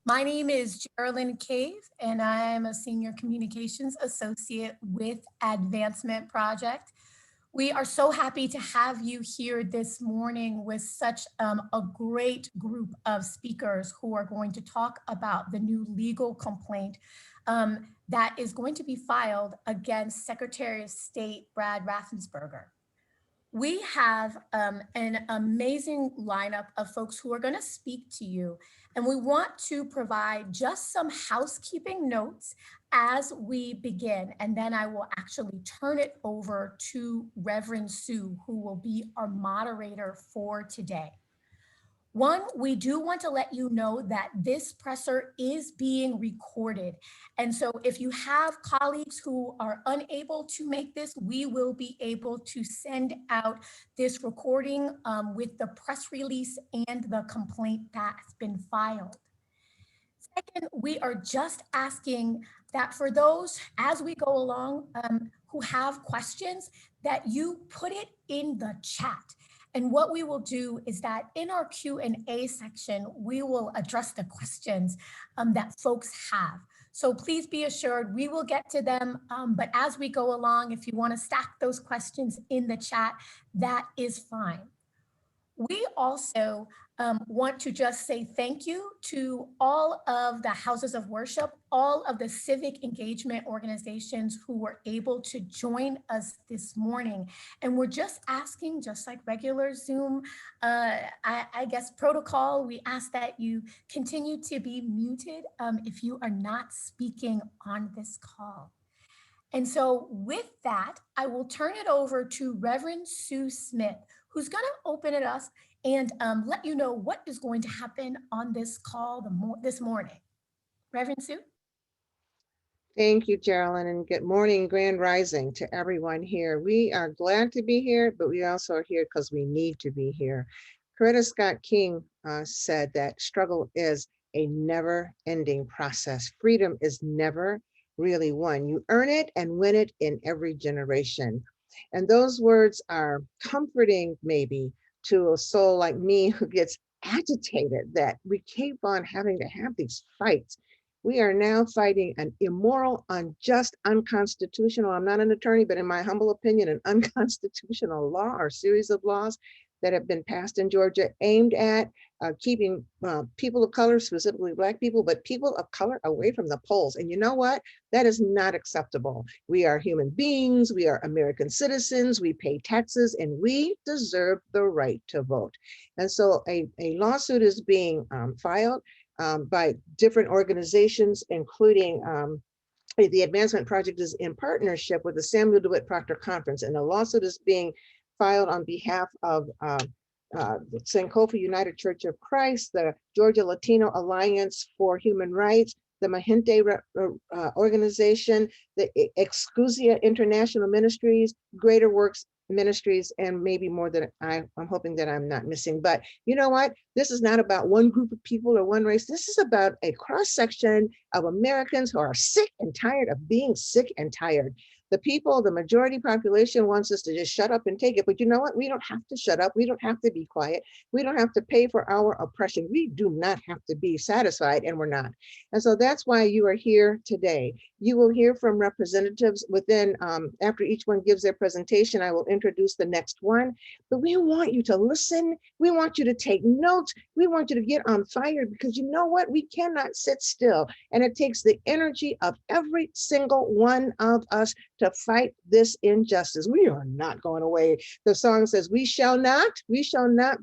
My name is Geraldine Cave, and I'm a Senior Communications Associate with Advancement Project. We are so happy to have you here this morning with such a great group of speakers who are going to talk about the new legal complaint that is going to be filed against Secretary of State Brad Raffensperger. We have an amazing lineup of folks who are going to speak to you, and we want to provide just some housekeeping notes as we begin, and then I will actually turn it over to Reverend Sue, who will be our moderator for today. One, we do want to let you know that this presser is being recorded. And so if you have colleagues who are unable to make this, we will be able to send out this recording with the press release and the complaint that's been filed. Second, we are just asking that for those, as we go along, who have questions, that you put it in the chat. And what we will do is that in our Q&A section, we will address the questions that folks have. So please be assured we will get to them. But as we go along, if you want to stack those questions in the chat, that is fine. We also want to just say thank you to all of the houses of worship, all of the civic engagement organizations who were able to join us this morning. And we're just asking, just like regular Zoom, I guess, protocol, we ask that you continue to be muted if you are not speaking on this call. And so with that, I will turn it over to Reverend Sue Smith, who's going to open it up and let you know what is going to happen on this call this morning. Reverend Sue? Thank you, Geraldine, and good morning, grand rising to everyone here. We are glad to be here, but we also are here because we need to be here. Coretta Scott King said that struggle is a never-ending process. Freedom is never really won. You earn it and win it in every generation. And those words are comforting, maybe, to a soul like me who gets agitated that we keep on having to have these fights. We are now fighting an immoral, unjust, unconstitutional, I'm not an attorney, but in my humble opinion, an unconstitutional law or series of laws that have been passed in Georgia aimed at keeping people of color, specifically Black people, but people of color away from the polls. And you know what? That is not acceptable. We are human beings, we are American citizens, we pay taxes, and we deserve the right to vote. And so a lawsuit is being filed by different organizations, including the Advancement Project is in partnership with the Samuel DeWitt Proctor Conference, and the lawsuit is being filed on behalf of the Sankofa United Church of Christ, the Georgia Latino Alliance for Human Rights, the Mahinte organization, the Excusia International Ministries, Greater Works Ministries, and maybe more that I'm hoping that I'm not missing. But you know what? This is not about one group of people or one race. This is about a cross-section of Americans who are sick and tired of being sick and tired. The people, the majority population wants us to just shut up and take it. But you know what? We don't have to shut up. We don't have to be quiet. We don't have to pay for our oppression. We do not have to be satisfied, and we're not. And so that's why you are here today. You will hear from representatives within, after each one gives their presentation, I will introduce the next one. But we want you to listen. We want you to take notes. We want you to get on fire, because you know what? We cannot sit still. And it takes the energy of every single one of us to fight this injustice. We are not going away. The song says, we shall not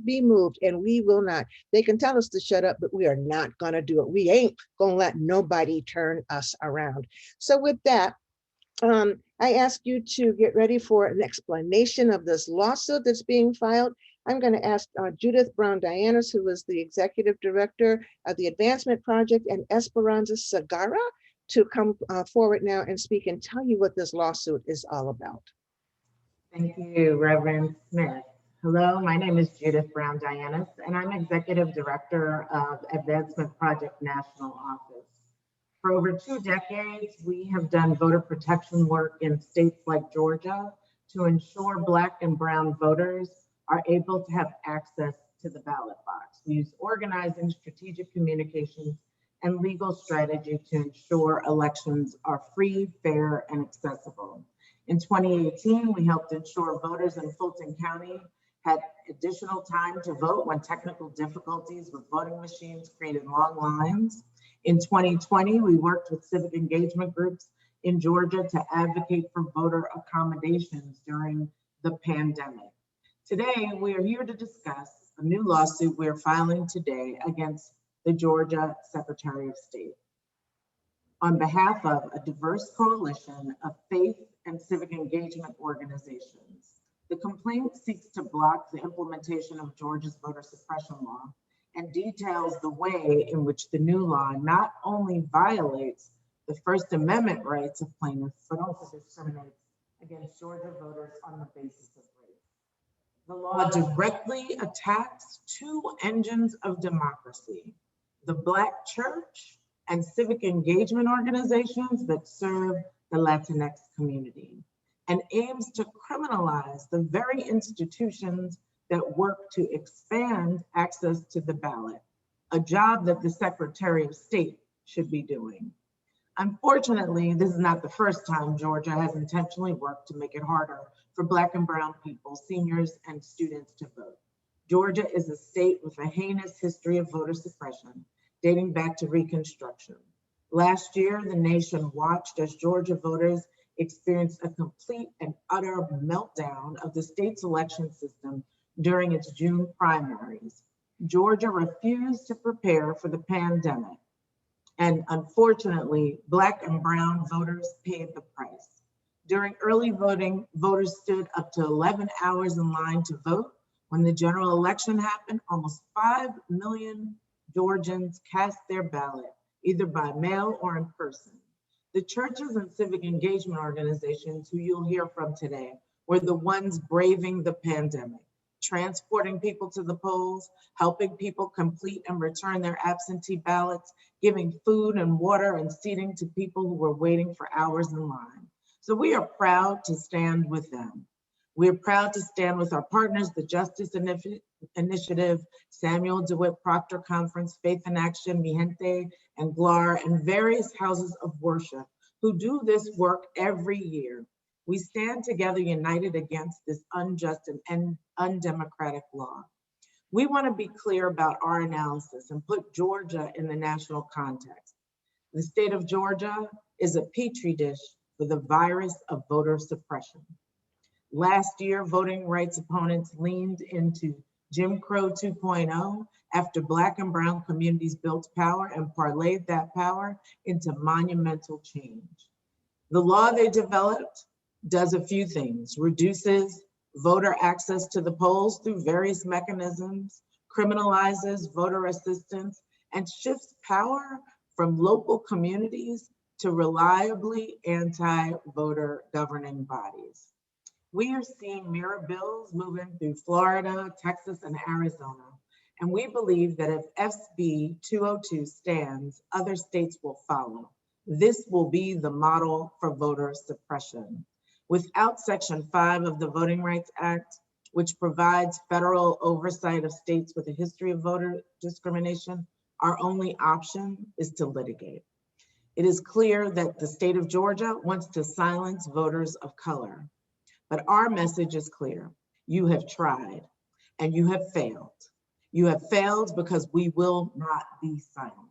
be moved, and we will not. They can tell us to shut up, but we are not going to do it. We ain't going to let nobody turn us around. So with that, I ask you to get ready for an explanation of this lawsuit that's being filed. I'm going to ask Judith Brown Dianis, who is the executive director of the Advancement Project, and Esperanza Segarra to come forward now and speak and tell you what this lawsuit is all about. Thank you, Reverend Smith. Hello, my name is Judith Brown Dianis, and I'm Executive Director of Advancement Project National Office. For over 2 decades, we have done voter protection work in states like Georgia to ensure Black and Brown voters are able to have access to the ballot box. We use organizing, strategic communications, and legal strategy to ensure elections are free, fair, and accessible. In 2018, we helped ensure voters in Fulton County had additional time to vote when technical difficulties with voting machines created long lines. In 2020, we worked with civic engagement groups in Georgia to advocate for voter accommodations during the pandemic. Today, we are here to discuss a new lawsuit we're filing today against the Georgia Secretary of State on behalf of a diverse coalition of faith and civic engagement organizations. The complaint seeks to block the implementation of Georgia's voter suppression law and details the way in which the new law not only violates the First Amendment rights of plaintiffs, but also discriminates against Georgia voters on the basis of race. The law directly attacks two engines of democracy: the Black church and civic engagement organizations that serve the Latinx community, and aims to criminalize the very institutions that work to expand access to the ballot, a job that the Secretary of State should be doing. Unfortunately, this is not the first time Georgia has intentionally worked to make it harder for Black and brown people, seniors, and students to vote. Georgia is a state with a heinous history of voter suppression dating back to Reconstruction. Last year, the nation watched as Georgia voters experienced a complete and utter meltdown of the state's election system during its June primaries. Georgia refused to prepare for the pandemic. And unfortunately, Black and brown voters paid the price. During early voting, voters stood up to 11 hours in line to vote. When the general election happened, almost 5 million Georgians cast their ballot, either by mail or in person. The churches and civic engagement organizations who you'll hear from today were the ones braving the pandemic, transporting people to the polls, helping people complete and return their absentee ballots, giving food and water and seating to people who were waiting for hours in line. So we are proud to stand with them. We are proud to stand with our partners, the Justice Initiative, Samuel DeWitt Proctor Conference, Faith in Action, Mi Gente, and GLAR, and various houses of worship who do this work every year. We stand together united against this unjust and undemocratic law. We want to be clear about our analysis and put Georgia in the national context. The state of Georgia is a petri dish for the virus of voter suppression. Last year, voting rights opponents leaned into Jim Crow 2.0 after Black and brown communities built power and parlayed that power into monumental change. The law they developed does a few things: reduces voter access to the polls through various mechanisms, criminalizes voter assistance, and shifts power from local communities to reliably anti-voter governing bodies. We are seeing mirror bills moving through Florida, Texas, and Arizona, and we believe that if SB 202 stands, other states will follow. This will be the model for voter suppression. Without Section 5 of the Voting Rights Act, which provides federal oversight of states with a history of voter discrimination, our only option is to litigate. It is clear that the state of Georgia wants to silence voters of color, but our message is clear. You have tried and you have failed. You have failed because we will not be silent.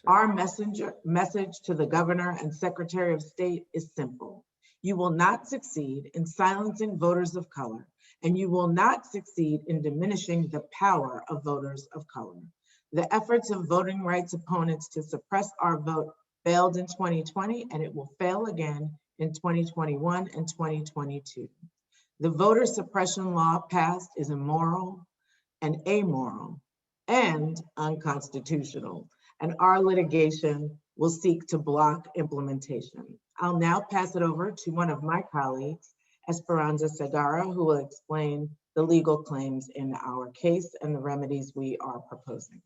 Our message to the governor and secretary of state is simple. You will not succeed in silencing voters of color, and you will not succeed in diminishing the power of voters of color. The efforts of voting rights opponents to suppress our vote failed in 2020, and it will fail again in 2021 and 2022. The voter suppression law passed is immoral and amoral and unconstitutional, and our litigation will seek to block implementation. I'll now pass it over to one of my colleagues, Esperanza Segarra, who will explain the legal claims in our case and the remedies we are proposing.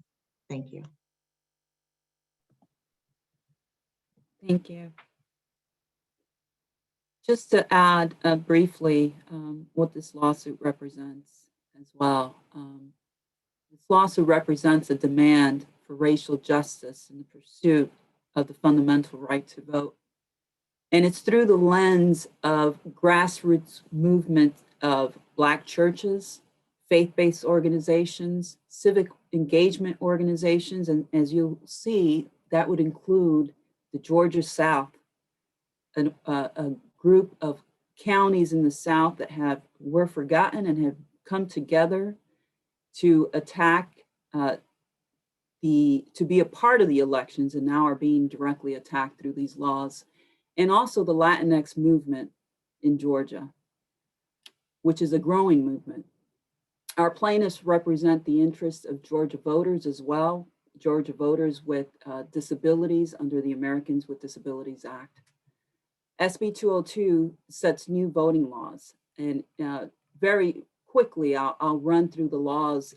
Thank you. Thank you. Just to add briefly what this lawsuit represents as well. This lawsuit represents a demand for racial justice in the pursuit of the fundamental right to vote. And it's through the lens of grassroots movement of Black churches, faith-based organizations, civic engagement organizations, and as you'll see, that would include the Georgia South, a group of counties in the South that were forgotten and have come together to attack to be a part of the elections, and now are being directly attacked through these laws. And also the Latinx movement in Georgia, which is a growing movement. Our plaintiffs represent the interests of Georgia voters as well, Georgia voters with disabilities under the Americans with Disabilities Act. SB 202 sets new voting laws, and very quickly, I'll run through the laws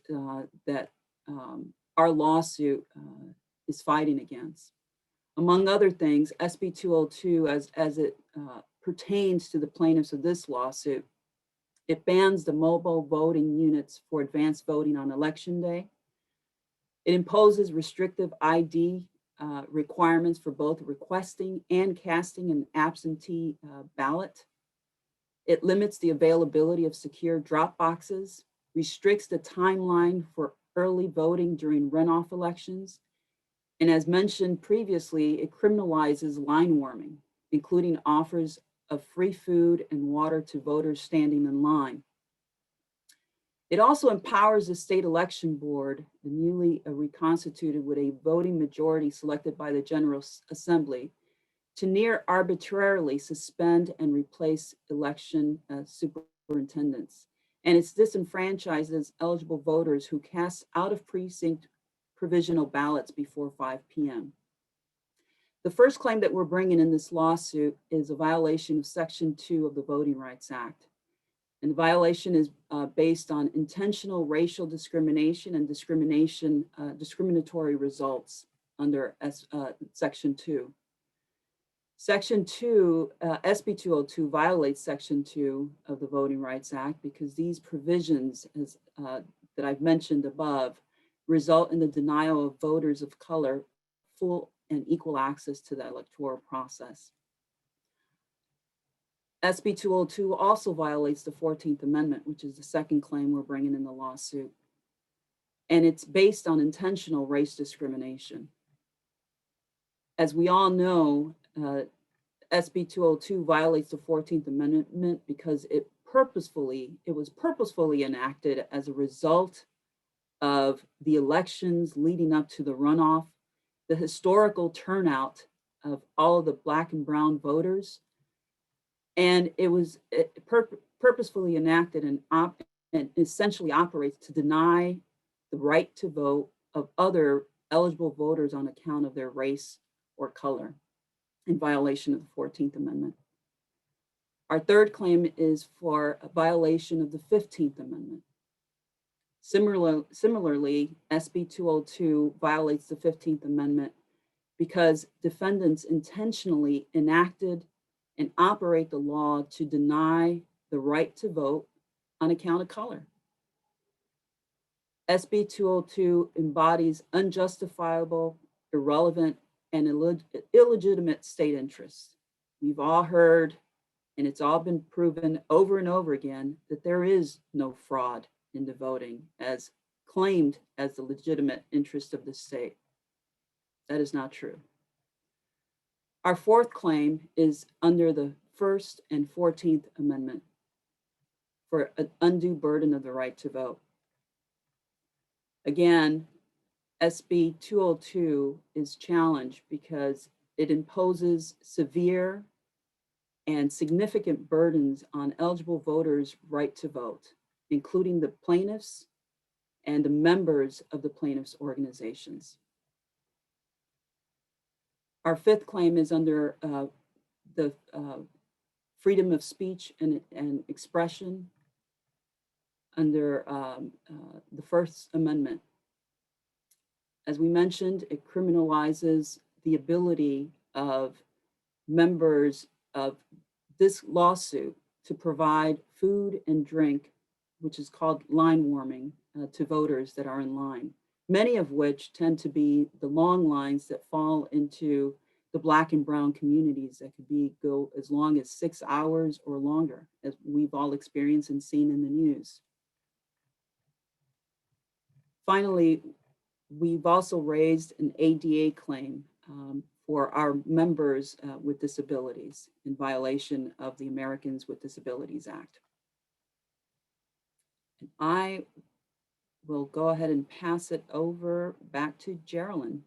that our lawsuit is fighting against. Among other things, SB 202, as it pertains to the plaintiffs of this lawsuit, it bans the mobile voting units for advanced voting on election day. It imposes restrictive ID requirements for both requesting and casting an absentee ballot. It limits the availability of secure drop boxes, restricts the timeline for early voting during runoff elections, and as mentioned previously, it criminalizes line warming, including offers of free food and water to voters standing in line. It also empowers the state election board, the newly reconstituted with a voting majority selected by the General Assembly, to near arbitrarily suspend and replace election superintendents. And it disenfranchises eligible voters who cast out of precinct provisional ballots before 5 p.m. The first claim that we're bringing in this lawsuit is a violation of Section 2 of the Voting Rights Act. And the violation is based on intentional racial discrimination and discriminatory results under Section 2. Section 2, SB 202 violates Section 2 of the Voting Rights Act because these provisions, that I've mentioned above, result in the denial of voters of color full and equal access to the electoral process. SB 202 also violates the 14th Amendment, which is the second claim we're bringing in the lawsuit. And it's based on intentional race discrimination. As we all know, SB 202 violates the 14th Amendment because it was purposefully enacted as a result of the elections leading up to the runoff, the historical turnout of all of the Black and brown voters. And it was purposefully enacted and essentially operates to deny the right to vote of other eligible voters on account of their race or color, in violation of the 14th Amendment. Our third claim is for a violation of the 15th Amendment. Similarly, SB 202 violates the 15th Amendment because defendants intentionally enacted and operate the law to deny the right to vote on account of color. SB 202 embodies unjustifiable, irrelevant, and illegitimate state interests. We've all heard, and it's all been proven over and over again, that there is no fraud in the voting as claimed as the legitimate interest of the state. That is not true. Our fourth claim is under the First and 14th Amendment for an undue burden of the right to vote. Again, SB 202 is challenged because it imposes severe and significant burdens on eligible voters' right to vote, including the plaintiffs and the members of the plaintiffs' organizations. Our fifth claim is under the freedom of speech and expression under the First Amendment. As we mentioned, it criminalizes the ability of members of this lawsuit to provide food and drink, which is called line warming, to voters that are in line, many of which tend to be the long lines that fall into the Black and brown communities that could go as long as 6 hours or longer, as we've all experienced and seen in the news. Finally, we've also raised an ADA claim for our members with disabilities in violation of the Americans with Disabilities Act. And I will go ahead and pass it over back to Geraldine.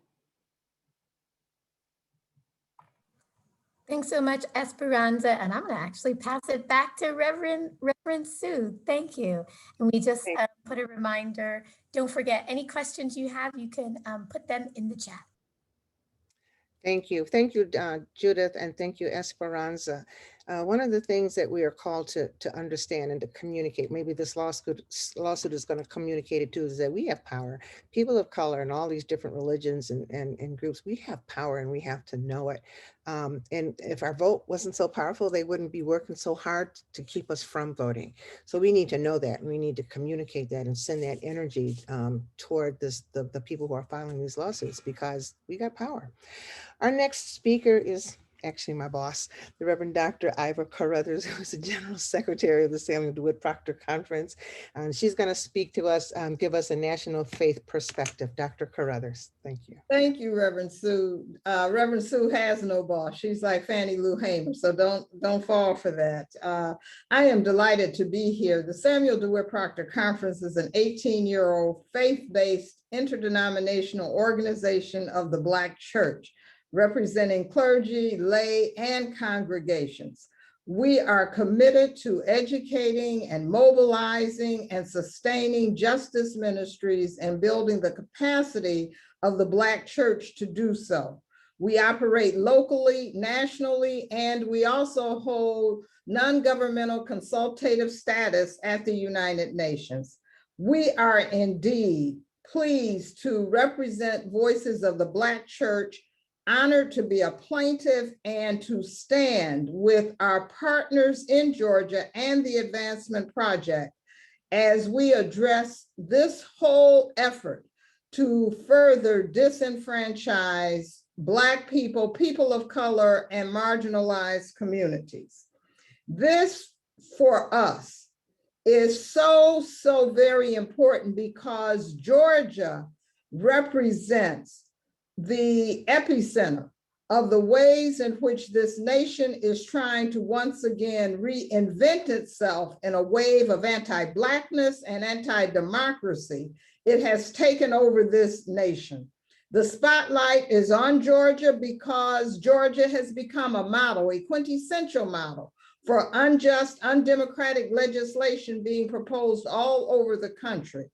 Thanks so much, Esperanza. And I'm going to actually pass it back to Reverend Sue. Thank you. And we just put a reminder, don't forget, any questions you have, you can put them in the chat. Thank you. Thank you, Judith, and thank you, Esperanza. One of the things that we are called to understand and to communicate, maybe this lawsuit is going to communicate it too, is that we have power. People of color and all these different religions and groups, we have power and we have to know it. And if our vote wasn't so powerful, they wouldn't be working so hard to keep us from voting. So we need to know that, and we need to communicate that and send that energy toward the people who are filing these lawsuits, because we got power. Our next speaker is actually my boss, the Reverend Dr. Iva Carruthers, who's the General Secretary of the Samuel DeWitt Proctor Conference. She's going to speak to us, give us a national faith perspective. Dr. Carruthers, thank you. Thank you, Reverend Sue. Reverend Sue has no boss. She's like Fannie Lou Hamer, so don't fall for that. I am delighted to be here. The Samuel DeWitt Proctor Conference is an 18-year-old faith-based interdenominational organization of the Black Church, representing clergy, lay, and congregations. We are committed to educating and mobilizing and sustaining justice ministries and building the capacity of the Black church to do so. We operate locally, nationally, and we also hold non-governmental consultative status at the United Nations. We are indeed pleased to represent voices of the Black church, honored to be a plaintiff and to stand with our partners in Georgia and the Advancement Project as we address this whole effort to further disenfranchise Black people, people of color, and marginalized communities. This, for us, is so very important because Georgia represents the epicenter of the ways in which this nation is trying to once again reinvent itself in a wave of anti-Blackness and anti-democracy. It has taken over this nation. The spotlight is on Georgia because Georgia has become a model, a quintessential model for unjust, undemocratic legislation being proposed all over the country.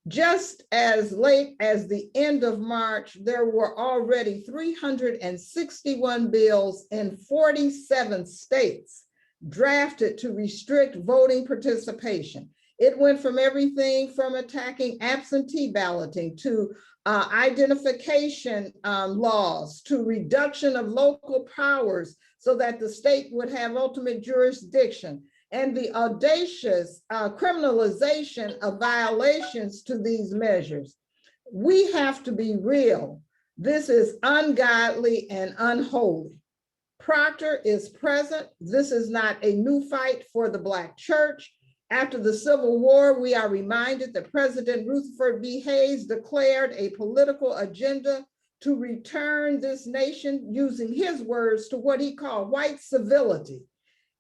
Just as late as the end of March, there were already 361 bills in 47 states drafted to restrict voting participation. It went from everything from attacking absentee balloting to identification laws, to reduction of local powers so that the state would have ultimate jurisdiction, and the audacious criminalization of violations to these measures. We have to be real. This is ungodly and unholy. Proctor is present. This is not a new fight for the Black church. After the Civil War, we are reminded that President Rutherford B. Hayes declared a political agenda to return this nation, using his words, to what he called white civility.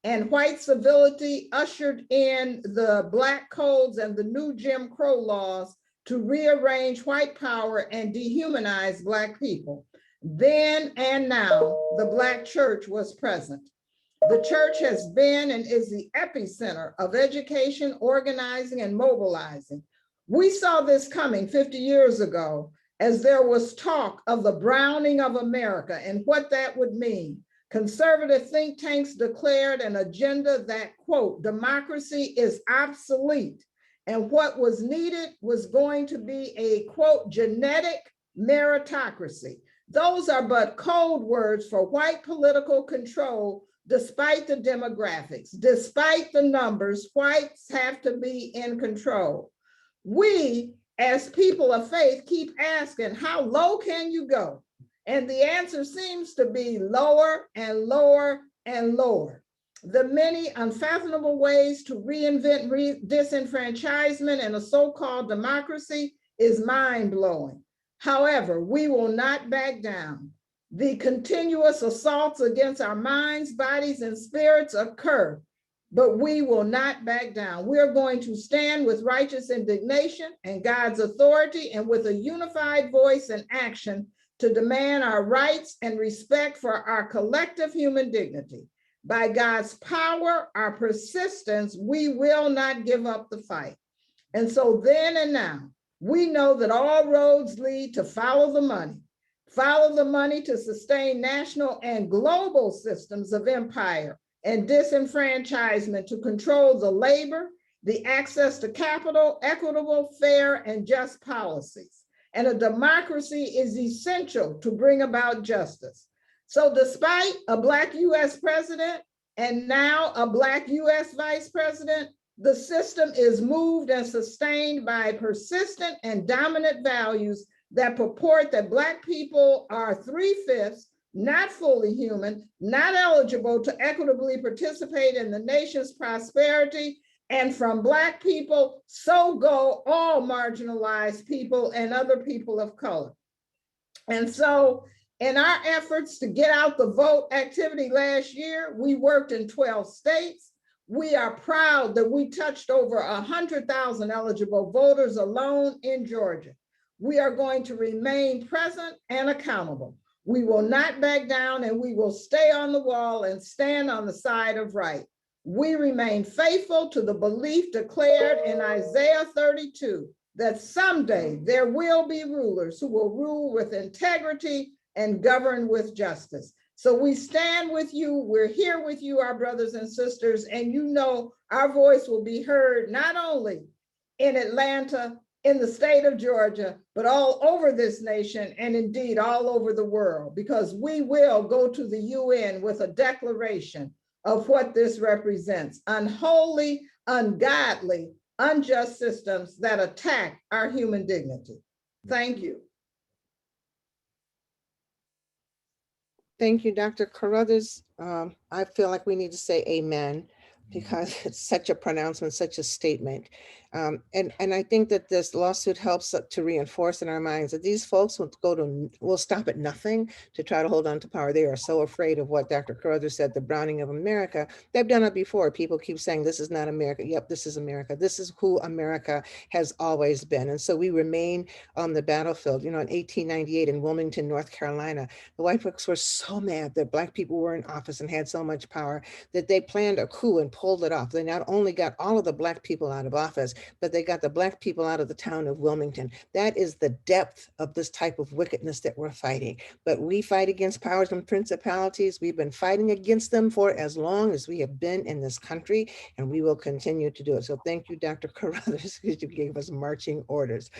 And white civility ushered in the Black codes and the new Jim Crow laws to rearrange white power and dehumanize Black people. Then and now, the Black church was present. The church has been and is the epicenter of education, organizing, and mobilizing. We saw this coming 50 years ago as there was talk of the browning of America and what that would mean. Conservative think tanks declared an agenda that, quote, democracy is obsolete, and what was needed was going to be a, quote, genetic meritocracy. Those are but code words for white political control. Despite the demographics, despite the numbers, whites have to be in control. We as people of faith, keep asking, how low can you go? And the answer seems to be lower and lower and lower. The many unfathomable ways to reinvent disenfranchisement and a so-called democracy is mind-blowing. However, we will not back down. The continuous assaults against our minds, bodies, and spirits occur, but we will not back down. We are going to stand with righteous indignation and God's authority and with a unified voice and action to demand our rights and respect for our collective human dignity. By God's power, our persistence, we will not give up the fight. And so then and now, we know that all roads lead to follow the money to sustain national and global systems of empire and disenfranchisement to control the labor, the access to capital, equitable, fair, and just policies. And a democracy is essential to bring about justice. So despite a Black US president and now a Black US vice president, the system is moved and sustained by persistent and dominant values that purport that Black people are 3/5 not fully human, not eligible to equitably participate in the nation's prosperity, and from Black people, so go all marginalized people and other people of color. And so in our efforts to get out the vote activity last year, we worked in 12 states. We are proud that we touched over 100,000 eligible voters alone in Georgia. We are going to remain present and accountable. We will not back down, and we will stay on the wall and stand on the side of right. We remain faithful to the belief declared in Isaiah 32 that someday there will be rulers who will rule with integrity and govern with justice. So we stand with you. We're here with you, our brothers and sisters, and you know our voice will be heard not only in Atlanta, in the state of Georgia, but all over this nation and indeed all over the world, because we will go to the UN with a declaration of what this represents: unholy, ungodly, unjust systems that attack our human dignity. Thank you. Thank you, Dr. Carruthers. I feel like we need to say amen, because it's such a pronouncement, such a statement. And I think that this lawsuit helps to reinforce in our minds that these folks will stop at nothing to try to hold on to power. They are so afraid of what Dr. Carruthers said, the browning of America. They've done it before. People keep saying, this is not America. Yep, this is America. This is who America has always been. And so we remain on the battlefield. You know, in 1898 in Wilmington, North Carolina, the white folks were so mad that Black people were in office and had so much power that they planned a coup and pulled it off. They not only got all of the Black people out of office, but they got the Black people out of the town of Wilmington. That is the depth of this type of wickedness that we're fighting. But we fight against powers and principalities. We've been fighting against them for as long as we have been in this country, and we will continue to do it. So thank you, Dr. Carruthers, because you gave us marching orders.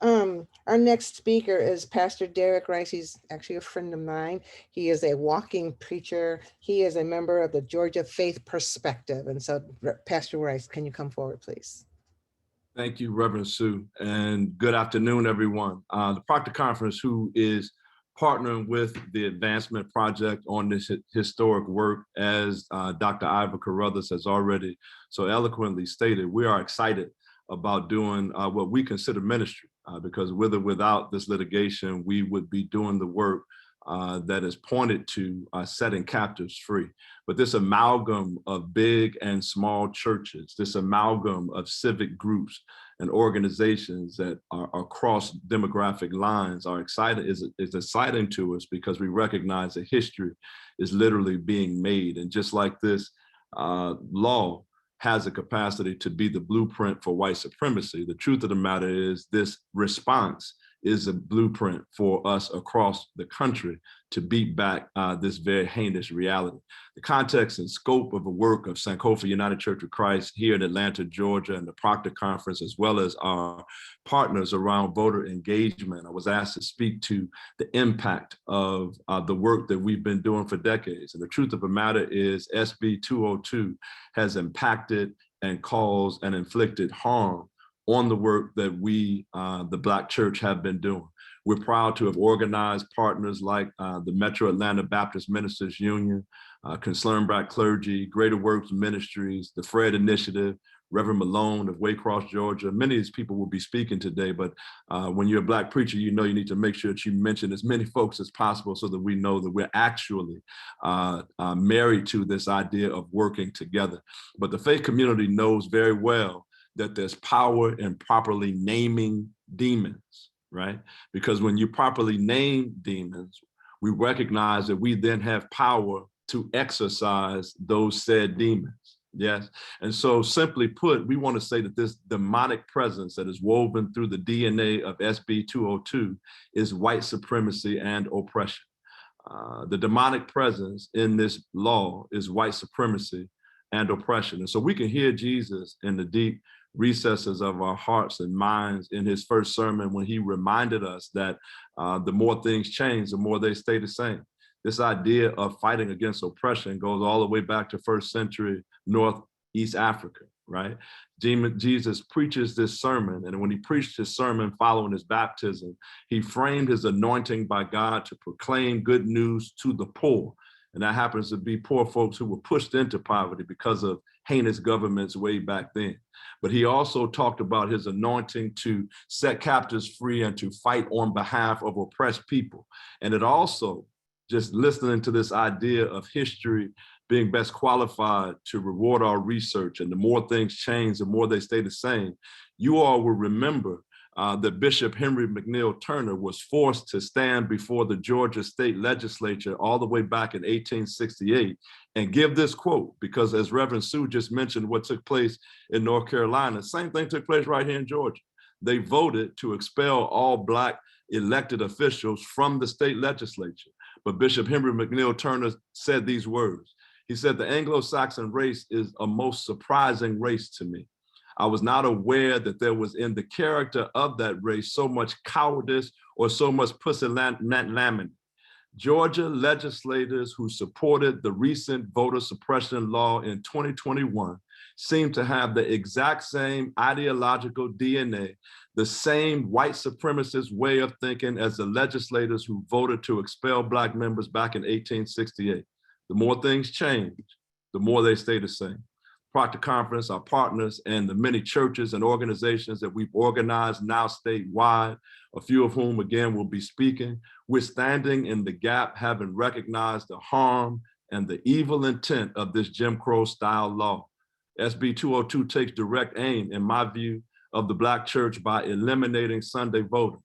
Our next speaker is Pastor Derrick Rice. He's actually a friend of mine. He is a walking preacher. He is a member of the Georgia Faith Perspective. And so, Pastor Rice, can you come forward, please? Thank you, Reverend Sue, and good afternoon, everyone. The Proctor Conference, who is partnering with the Advancement Project on this historic work, as Dr. Iva Carruthers has already so eloquently stated, we are excited about doing what we consider ministry, because with or without this litigation, we would be doing the work that is pointed to setting captives free. But this amalgam of big and small churches, this amalgam of civic groups and organizations that are across demographic lines is exciting to us, because we recognize that history is literally being made. And just like this law has a capacity to be the blueprint for white supremacy, the truth of the matter is this response is a blueprint for us across the country to beat back this very heinous reality. The context and scope of the work of Sankofa United Church of Christ here in Atlanta, Georgia, and the Proctor Conference, as well as our partners around voter engagement, I was asked to speak to the impact of the work that we've been doing for decades. And the truth of the matter is SB 202 has impacted and caused and inflicted harm on the work that we, the Black Church, have been doing. We're proud to have organized partners like the Metro Atlanta Baptist Ministers Union, Concerned Black Clergy, Greater Works Ministries, the Fred Initiative, Reverend Malone of Waycross, Georgia. Many of these people will be speaking today, but when you're a Black preacher, you know you need to make sure that you mention as many folks as possible so that we know that we're actually married to this idea of working together. But the faith community knows very well that there's power in properly naming demons, right? Because when you properly name demons, we recognize that we then have power to exorcise those said demons. Yes. And so simply put, we want to say that this demonic presence that is woven through the DNA of SB 202 is white supremacy and oppression. The demonic presence in this law is white supremacy and oppression. And so we can hear Jesus in the deep recesses of our hearts and minds in his first sermon when he reminded us that the more things change, the more they stay the same. This idea of fighting against oppression goes all the way back to first century Northeast Africa, right? Jesus preaches this sermon, and when he preached his sermon following his baptism, he framed his anointing by God to proclaim good news to the poor. And that happens to be poor folks who were pushed into poverty because of heinous governments way back then. But he also talked about his anointing to set captives free and to fight on behalf of oppressed people. And it also, just listening to this idea of history being best qualified to reward our research, and the more things change, the more they stay the same, you all will remember that Bishop Henry McNeil Turner was forced to stand before the Georgia state legislature all the way back in 1868 and give this quote, because as Reverend Sue just mentioned what took place in North Carolina, same thing took place right here in Georgia. They voted to expel all Black elected officials from the state legislature. But Bishop Henry McNeil Turner said these words. He said, "The Anglo-Saxon race is a most surprising race to me. I was not aware that there was in the character of that race so much cowardice or so much pusillanimity. Georgia legislators who supported the recent voter suppression law in 2021 seem to have the exact same ideological DNA, the same white supremacist way of thinking as the legislators who voted to expel Black members back in 1868. The more things change, the more they stay the same." Proctor Conference, our partners, and the many churches and organizations that we've organized now statewide, a few of whom again will be speaking, we're standing in the gap, having recognized the harm and the evil intent of this Jim Crow style law. SB 202 takes direct aim, in my view, of the Black church by eliminating Sunday voting.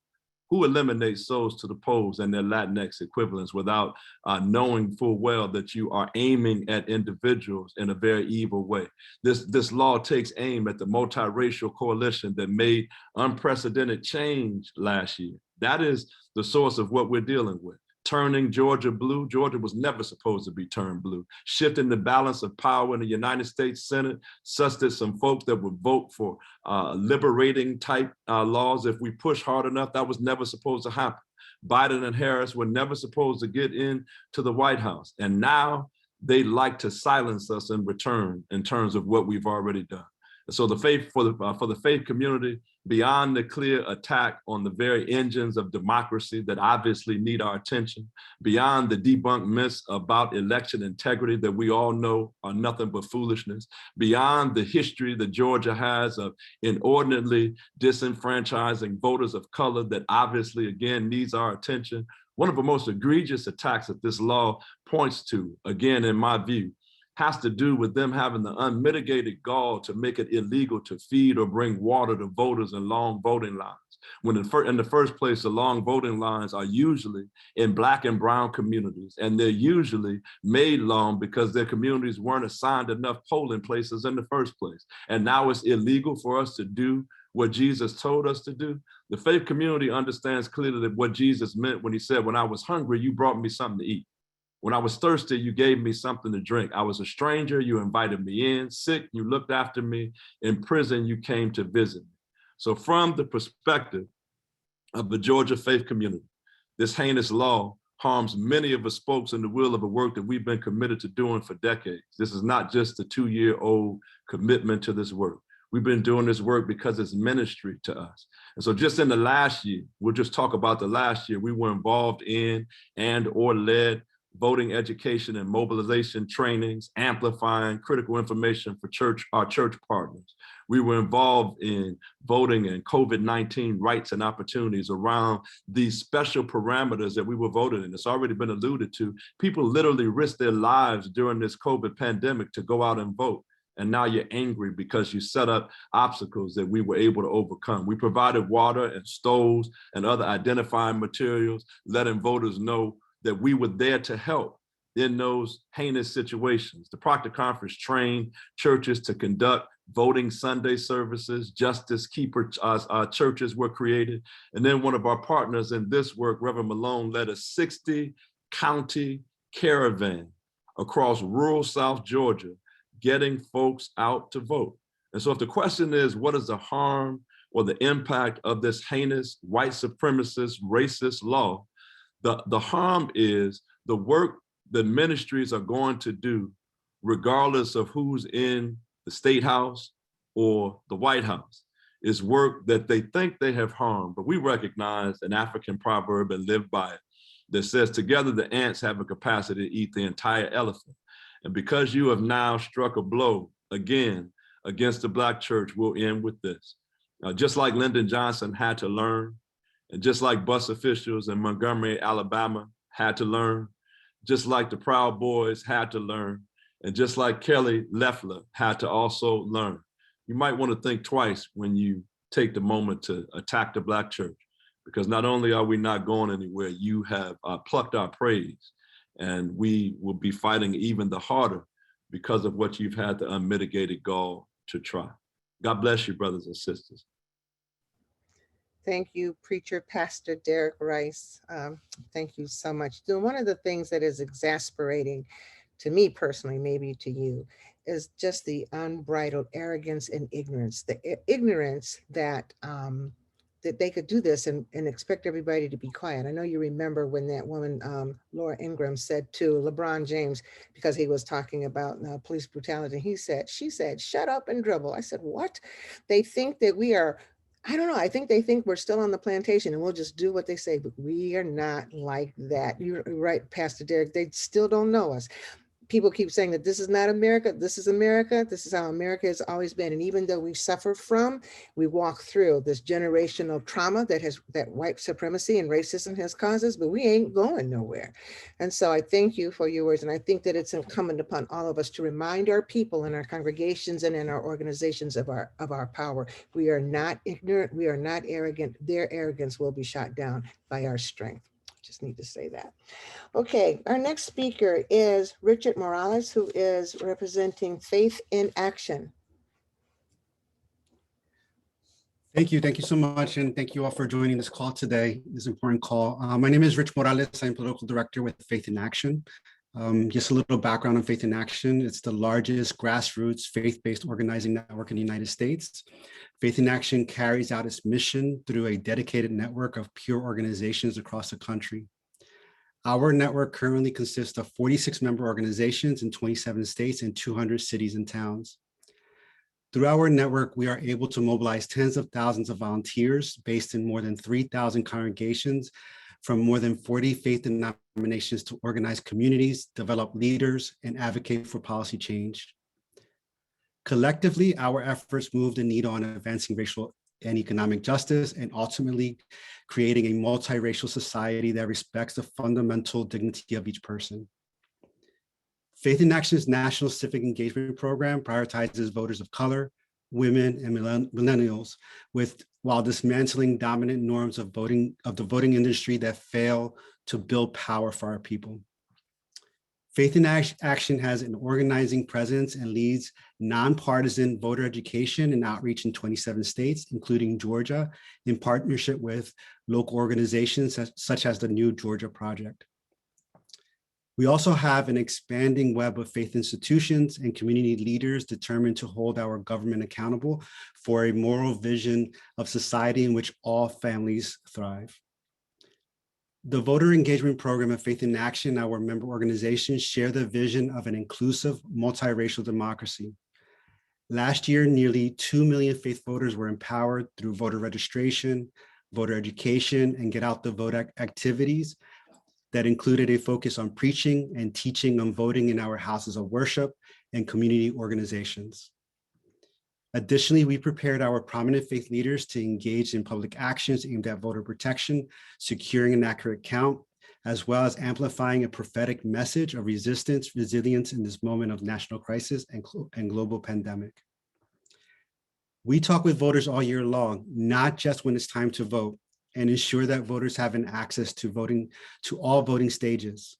Who eliminates souls to the polls and their Latinx equivalents without knowing full well that you are aiming at individuals in a very evil way? This law takes aim at the multiracial coalition that made unprecedented change last year. That is the source of what we're dealing with. Turning Georgia blue. Georgia was never supposed to be turned blue. Shifting the balance of power in the United States Senate such that some folks that would vote for liberating type laws, if we push hard enough, that was never supposed to happen. Biden and Harris were never supposed to get into the White House. And now they like to silence us in return in terms of what we've already done. And so the faith for the faith community, beyond the clear attack on the very engines of democracy that obviously need our attention, beyond the debunked myths about election integrity that we all know are nothing but foolishness, beyond the history that Georgia has of inordinately disenfranchising voters of color that obviously, again, needs our attention, one of the most egregious attacks that this law points to, again, in my view, has to do with them having the unmitigated gall to make it illegal to feed or bring water to voters in long voting lines. When in the first place, the long voting lines are usually in Black and brown communities, and they're usually made long because their communities weren't assigned enough polling places in the first place. And now it's illegal for us to do what Jesus told us to do. The faith community understands clearly that what Jesus meant when he said, "When I was hungry, you brought me something to eat. When I was thirsty, you gave me something to drink. I was a stranger, you invited me in. Sick, you looked after me. In prison, you came to visit me." So from the perspective of the Georgia faith community, this heinous law harms many of the spokes in the wheel of a work that we've been committed to doing for decades. This is not just a 2-year-old commitment to this work. We've been doing this work because it's ministry to us. And so just in the last year, we'll just talk about the last year, we were involved in and or led voting education and mobilization trainings, amplifying critical information for our church partners. We were involved in voting and COVID-19 rights and opportunities around these special parameters that we were voting in. It's already been alluded to. People literally risked their lives during this COVID pandemic to go out and vote. And now you're angry because you set up obstacles that we were able to overcome. We provided water and stoves and other identifying materials, letting voters know that we were there to help in those heinous situations. The Proctor Conference trained churches to conduct voting Sunday services, justice keeper churches were created. And then one of our partners in this work, Reverend Malone, led a 60 county caravan across rural South Georgia, getting folks out to vote. And so if the question is, what is the harm or the impact of this heinous white supremacist, racist law? The harm is the work that ministries are going to do, regardless of who's in the State House or the White House, is work that they think they have harmed. But we recognize an African proverb and live by it that says, together the ants have a capacity to eat the entire elephant. And because you have now struck a blow again against the Black church, we'll end with this. Just like Lyndon Johnson had to learn, and just like bus officials in Montgomery, Alabama had to learn, just like the Proud Boys had to learn, and just like Kelly Loeffler had to also learn. You might want to think twice when you take the moment to attack the Black church, because not only are we not going anywhere, you have plucked our praise, and we will be fighting even the harder because of what you've had the unmitigated gall to try. God bless you, brothers and sisters. Thank you, Preacher Pastor Derrick Rice. Thank you so much. So one of the things that is exasperating to me personally, maybe to you, is just the unbridled arrogance and ignorance. The ignorance that that they could do this and expect everybody to be quiet. I know you remember when that woman, Laura Ingraham, said to LeBron James, because he was talking about police brutality, she said, shut up and dribble. I said, what? They think that we are, I don't know. I think they think we're still on the plantation and we'll just do what they say, but we are not like that. You're right, Pastor Derrick. They still don't know us. People keep saying that this is not America. This is America. This is how America has always been. And even though we walk through this generational trauma that white supremacy and racism has caused us, but we ain't going nowhere. And so I thank you for your words. And I think that it's incumbent upon all of us to remind our people in our congregations and in our organizations of our power. We are not ignorant. We are not arrogant. Their arrogance will be shot down by our strength. Just need to say that. Okay, our next speaker is Richard Morales, who is representing Faith in Action. Thank you so much, and thank you all for joining this call today, this important call. My name is Rich Morales. I'm political director with Faith in Action. Just a little background on Faith in Action. It's the largest grassroots faith-based organizing network in the United States. Faith in Action carries out its mission through a dedicated network of peer organizations across the country. Our network currently consists of 46 member organizations in 27 states and 200 cities and towns. Through our network, we are able to mobilize tens of thousands of volunteers based in more than 3,000 congregations from more than 40 faith denominations to organize communities, develop leaders, and advocate for policy change. Collectively, our efforts move the needle on advancing racial and economic justice and ultimately creating a multiracial society that respects the fundamental dignity of each person. Faith in Action's National Civic Engagement Program prioritizes voters of color, women, and millennials while dismantling dominant norms of the voting industry that fail to build power for our people. Faith in Action has an organizing presence and leads nonpartisan voter education and outreach in 27 states, including Georgia, in partnership with local organizations such as the New Georgia Project. We also have an expanding web of faith institutions and community leaders determined to hold our government accountable for a moral vision of society in which all families thrive. The voter engagement program of Faith in Action, our member organizations, share the vision of an inclusive, multiracial democracy. Last year, nearly 2 million faith voters were empowered through voter registration, voter education, and get out the vote activities that included a focus on preaching and teaching on voting in our houses of worship and community organizations. Additionally, we prepared our prominent faith leaders to engage in public actions aimed at voter protection, securing an accurate count, as well as amplifying a prophetic message of resistance, resilience in this moment of national crisis and global pandemic. We talk with voters all year long, not just when it's time to vote, and ensure that voters have an access to voting, to all voting stages,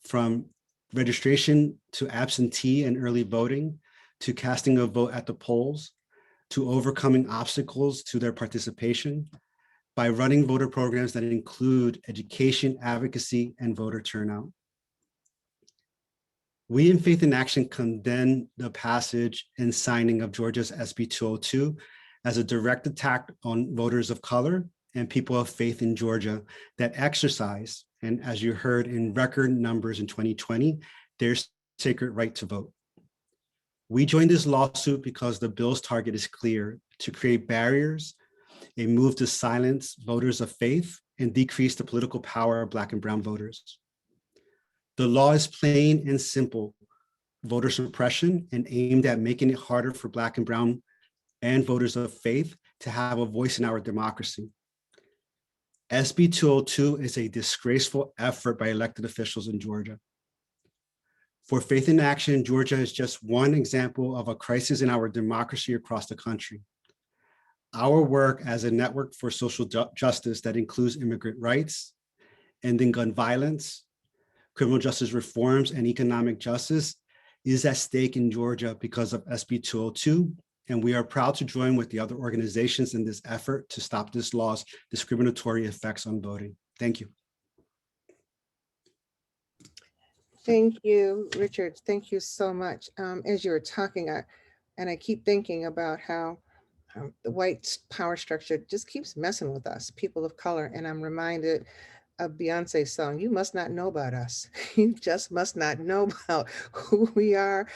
from registration to absentee and early voting, to casting a vote at the polls, to overcoming obstacles to their participation, by running voter programs that include education, advocacy, and voter turnout. We in Faith in Action condemn the passage and signing of Georgia's SB 202 as a direct attack on voters of color and people of faith in Georgia that exercise, and as you heard in record numbers in 2020, their sacred right to vote. We joined this lawsuit because the bill's target is clear: to create barriers, a move to silence voters of faith, and decrease the political power of Black and brown voters. The law is plain and simple: voter suppression, and aimed at making it harder for Black and brown and voters of faith to have a voice in our democracy. SB 202 is a disgraceful effort by elected officials in Georgia. For Faith in Action, Georgia is just one example of a crisis in our democracy across the country. Our work as a network for social justice that includes immigrant rights, ending gun violence, criminal justice reforms, and economic justice is at stake in Georgia because of SB 202, and we are proud to join with the other organizations in this effort to stop this law's discriminatory effects on voting. Thank you. Thank you, Richard. Thank you so much. As you were talking, I keep thinking about how the white power structure just keeps messing with us, people of color. And I'm reminded of Beyonce's song, "You Must Not Know About Us." You just must not know about who we are.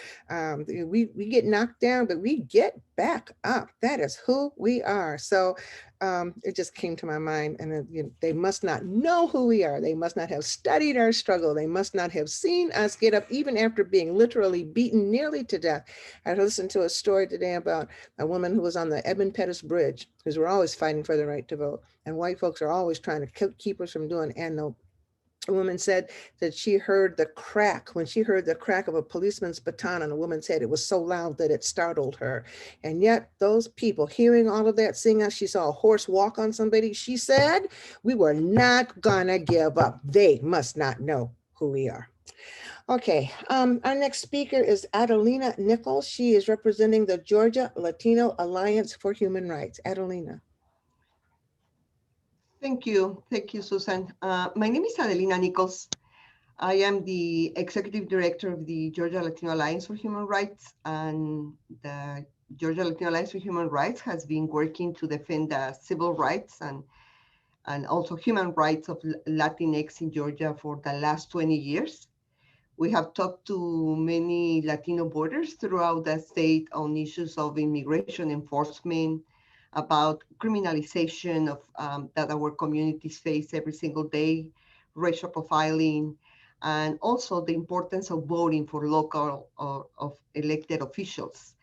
We get knocked down, but we get back up. That is who we are. So it just came to my mind, and they must not know who we are. They must not have studied our struggle. They must not have seen us get up even after being literally beaten nearly to death. I listened to a story today about a woman who was on the Edmund Pettus Bridge, because we're always fighting for the right to vote. And white folks are always trying to keep us from doing, and no. A woman said that she heard the crack, when she heard the crack of a policeman's baton on a woman's head, it was so loud that it startled her. And yet those people hearing all of that, seeing us, she saw a horse walk on somebody, she said, we were not gonna give up. They must not know who we are. Okay, our next speaker is Adelina Nicholls. She is representing the Georgia Latino Alliance for Human Rights. Adelina. Thank you, Susan. My name is Adelina Nicholls. I am the Executive Director of the Georgia Latino Alliance for Human Rights, and the Georgia Latino Alliance for Human Rights has been working to defend the civil rights and also human rights of Latinx in Georgia for the last 20 years. We have talked to many Latino voters throughout the state on issues of immigration enforcement, about criminalization of that our communities face every single day, racial profiling, and also the importance of voting for local of elected officials.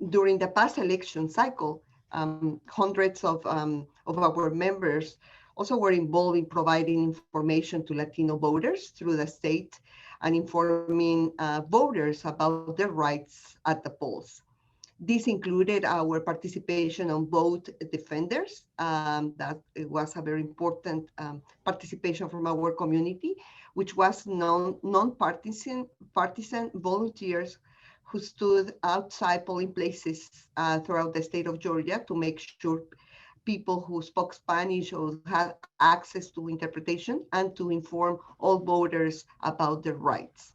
During the past election cycle, hundreds of our members also were involved in providing information to Latino voters through the state and informing voters about their rights at the polls. This included our participation on Vote Defenders. That it was a very important participation from our community, which was non-partisan volunteers who stood outside polling places throughout the state of Georgia to make sure people who spoke Spanish or had access to interpretation and to inform all voters about their rights.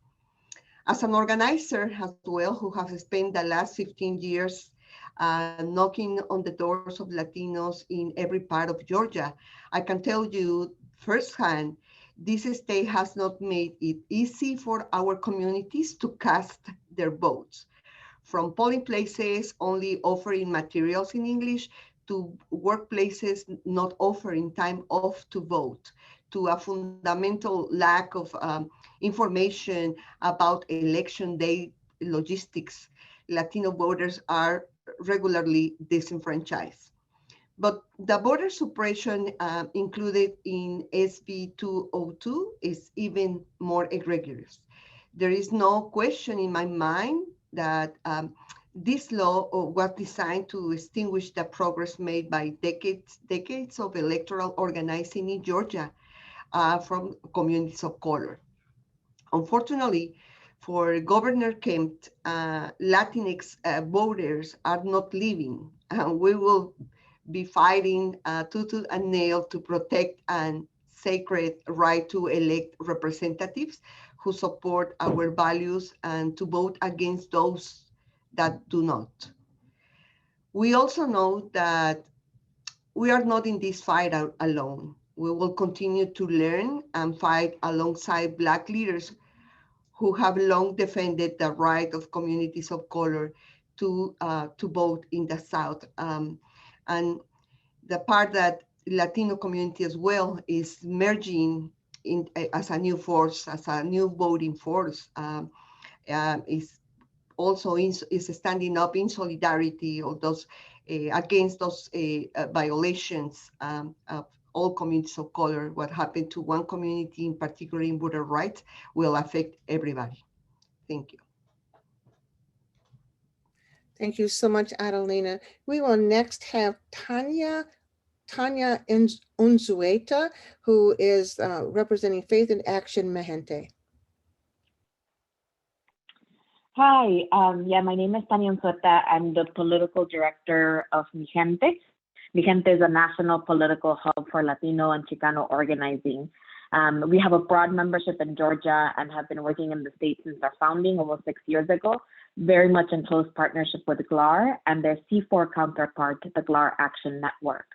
As an organizer as well, who has spent the last 15 years knocking on the doors of Latinos in every part of Georgia, I can tell you firsthand, this state has not made it easy for our communities to cast their votes. from polling places only offering materials in English to workplaces not offering time off to vote, to a fundamental lack of information about election day logistics. Latino voters are regularly disenfranchised. But the voter suppression included in SB 202 is even more egregious. There is no question in my mind that this law was designed to extinguish the progress made by decades of electoral organizing in Georgia from communities of color. Unfortunately, for Governor Kemp, Latinx voters are not leaving, and we will be fighting tooth and nail to protect and sacred right to elect representatives who support our values and to vote against those that do not. We also know that we are not in this fight alone. We will continue to learn and fight alongside Black leaders who have long defended the right of communities of color to vote in the South. And the part that Latino community as well is merging in as a new force, as a new voting force, is also is standing up in solidarity of those against those violations of all communities of color. What happened to one community in particular in voter rights will affect everybody. Thank you. Thank you so much, Adelina. We will next have Tania Unzueta, who is representing Faith in Action Mahente. Hi, my name is Tania Unzueta. I'm the political director of Mi Gente. Mi Gente is a national political hub for Latino and Chicano organizing. We have a broad membership in Georgia and have been working in the state since our founding almost 6 years ago, very much in close partnership with GLAR and their C4 counterpart, the GLAR Action Network.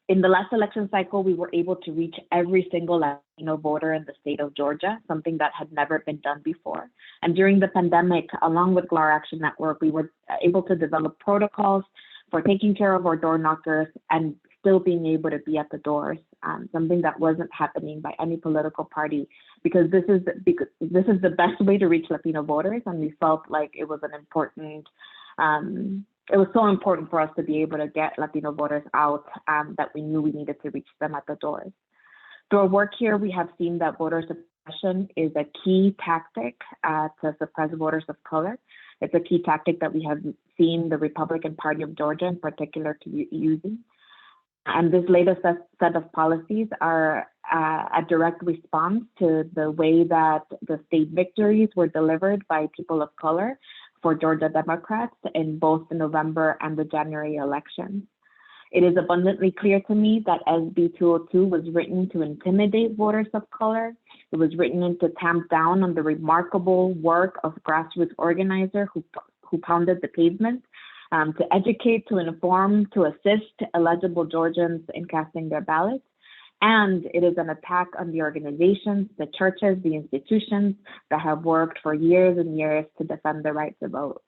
In the last election cycle, we were able to reach every single Latino voter in the state of Georgia, something that had never been done before. And during the pandemic, along with GLAR Action Network, we were able to develop protocols for taking care of our door knockers and still being able to be at the doors, something that wasn't happening by any political party, because this is the best way to reach Latino voters, and we felt like it was an important. It was so important for us to be able to get Latino voters out that we knew we needed to reach them at the doors. Through our work here, we have seen that voter suppression is a key tactic to suppress voters of color. It's a key tactic that we have seen the Republican Party of Georgia in particular using. And this latest set of policies are a direct response to the way that the state victories were delivered by people of color for Georgia Democrats in both the November and the January elections. It is abundantly clear to me that SB 202 was written to intimidate voters of color. It was written to tamp down on the remarkable work of grassroots organizers who pounded the pavement, to educate, to inform, to assist eligible Georgians in casting their ballots. And it is an attack on the organizations, the churches, the institutions that have worked for years and years to defend the right to vote.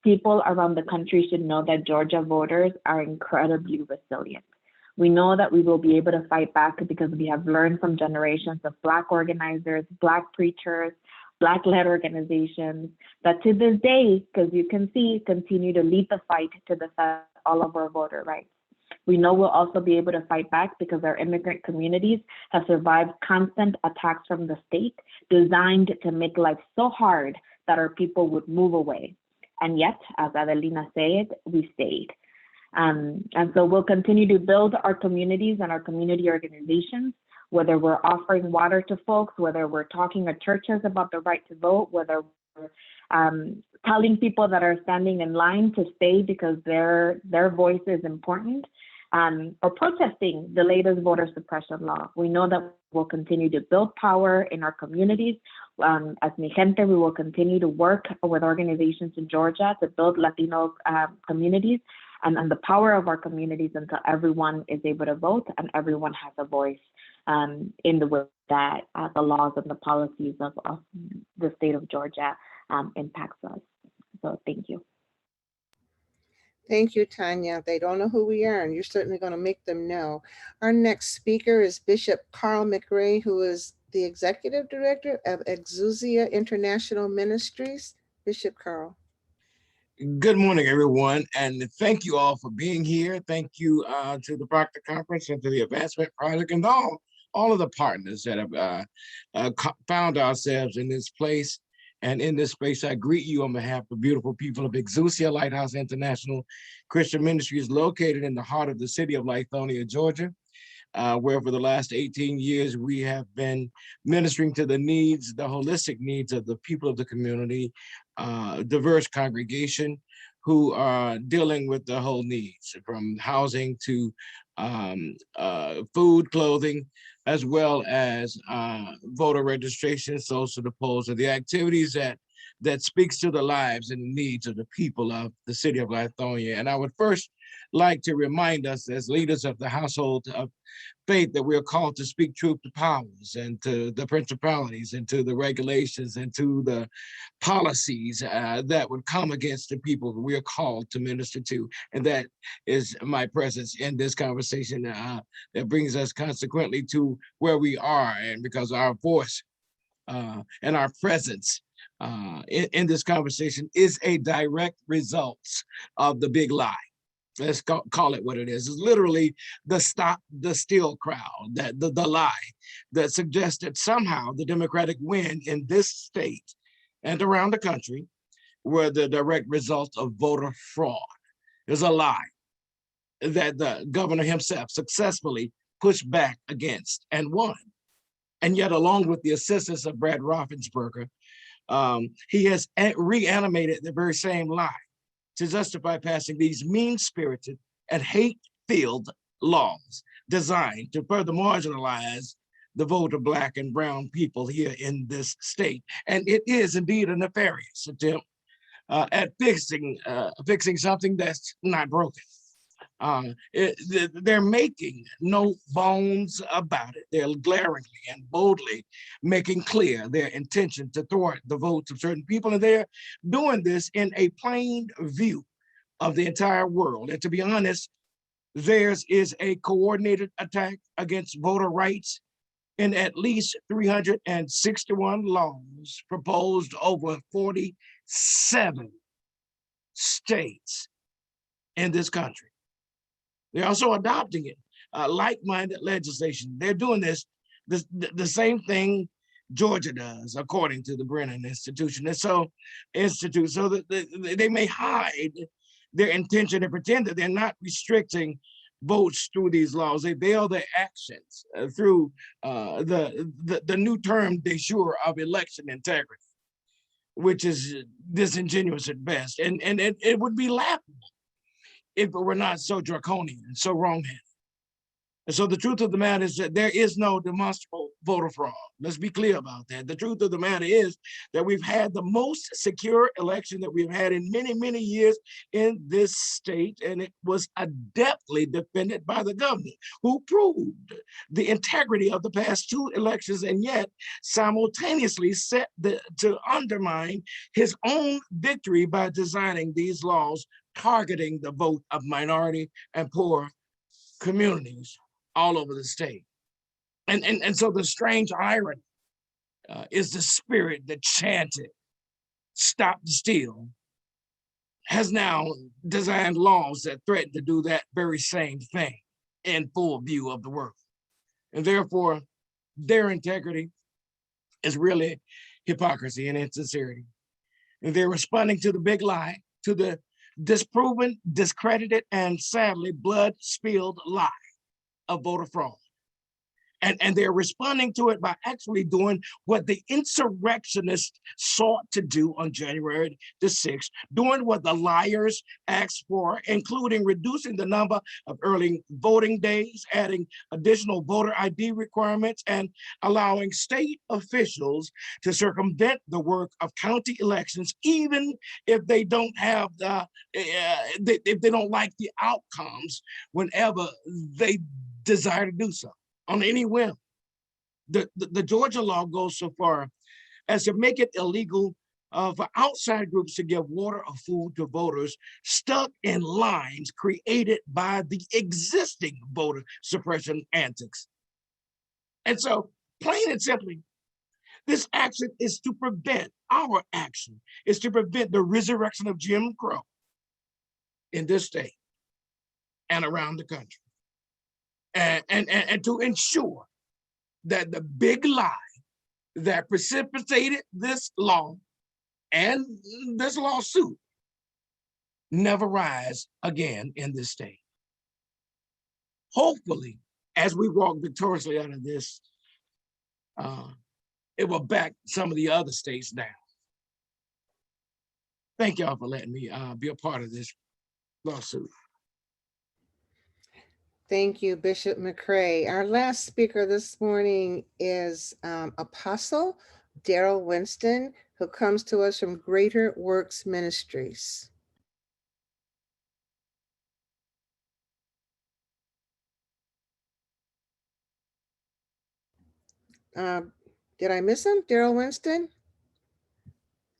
People around the country should know that Georgia voters are incredibly resilient. We know that we will be able to fight back because we have learned from generations of Black organizers, Black preachers, Black-led organizations that to this day, because you can see, continue to lead the fight to defend all of our voter rights. We know we'll also be able to fight back because our immigrant communities have survived constant attacks from the state designed to make life so hard that our people would move away. And yet, as Adelina said, we stayed. And so we'll continue to build our communities and our community organizations, whether we're offering water to folks, whether we're talking at churches about the right to vote, whether we're telling people that are standing in line to stay because their voice is important, or protesting the latest voter suppression law. We know that we'll continue to build power in our communities. As Mi Gente, we will continue to work with organizations in Georgia to build Latino communities and the power of our communities until everyone is able to vote and everyone has a voice in the way that the laws and the policies of the state of Georgia impacts us. So thank you. Thank you, Tanya. They don't know who we are, and you're certainly going to make them know. Our next speaker is Bishop Carl McRae, who is the Executive Director of Exousia International Ministries. Bishop Carl. Good morning, everyone, and thank you all for being here. Thank you to the Proctor Conference and to the Advancement Project and all of the partners that have found ourselves in this place. And in this space, I greet you on behalf of the beautiful people of Exousia Lighthouse International Christian Ministries, located in the heart of the city of Lithonia, Georgia, where for the last 18 years, we have been ministering to the needs, the holistic needs of the people of the community, diverse congregation who are dealing with the whole needs, from housing to food, clothing, as well as voter registration, social the polls, and the activities that speaks to the lives and the needs of the people of the city of Lithonia. And I would first like to remind us as leaders of the household of faith that we are called to speak truth to powers and to the principalities and to the regulations and to the policies that would come against the people we are called to minister to. And that is my presence in this conversation that brings us consequently to where we are, and because our voice and our presence in this conversation is a direct result of the big lie. Let's call it what it is. It's literally the stop the steal crowd, that the lie that suggests that somehow the Democratic win in this state and around the country were the direct result of voter fraud. There's a lie that the governor himself successfully pushed back against and won. And yet, along with the assistance of Brad Raffensperger, he has reanimated the very same lie to justify passing these mean-spirited and hate-filled laws designed to further marginalize the vote of Black and brown people here in this state. And it is indeed a nefarious attempt at fixing something that's not broken. They're making no bones about it. They're glaringly and boldly making clear their intention to thwart the votes of certain people, and they're doing this in a plain view of the entire world. And to be honest, theirs is a coordinated attack against voter rights in at least 361 laws proposed over 47 states in this country. They're also adopting it, like-minded legislation. They're doing the same thing Georgia does, according to the Brennan Institution. And so that they may hide their intention and pretend that they're not restricting votes through these laws. They veil their actions through the new term de jure of election integrity, which is disingenuous at best. And it would be laughable if it were not so draconian and so wrongheaded. And so the truth of the matter is that there is no demonstrable voter fraud. Let's be clear about that. The truth of the matter is that we've had the most secure election that we've had in many, many years in this state, and it was adeptly defended by the governor, who proved the integrity of the past two elections, and yet simultaneously set to undermine his own victory by designing these laws targeting the vote of minority and poor communities all over the state. And so the strange irony is the spirit that chanted, "Stop the steal," has now designed laws that threaten to do that very same thing in full view of the world. And therefore, their integrity is really hypocrisy and insincerity. And they're responding to the big lie, to the disproven, discredited, and sadly blood-spilled lie of voter fraud. And they're responding to it by actually doing what the insurrectionists sought to do on January the 6th, doing what the liars asked for, including reducing the number of early voting days, adding additional voter ID requirements, and allowing state officials to circumvent the work of county elections, even if they don't have if they don't like the outcomes whenever they desire to do so. On any whim. The Georgia law goes so far as to make it illegal for outside groups to give water or food to voters stuck in lines created by the existing voter suppression antics. And so, plain and simply, this action is to prevent, our action is to prevent the resurrection of Jim Crow in this state and around the country. And to ensure that the big lie that precipitated this law and this lawsuit never rise again in this state. Hopefully, as we walk victoriously out of this, it will back some of the other states down. Thank y'all for letting me be a part of this lawsuit. Thank you, Bishop McRae. Our last speaker this morning is Apostle Daryl Winston, who comes to us from Greater Works Ministries. Did I miss him, Daryl Winston?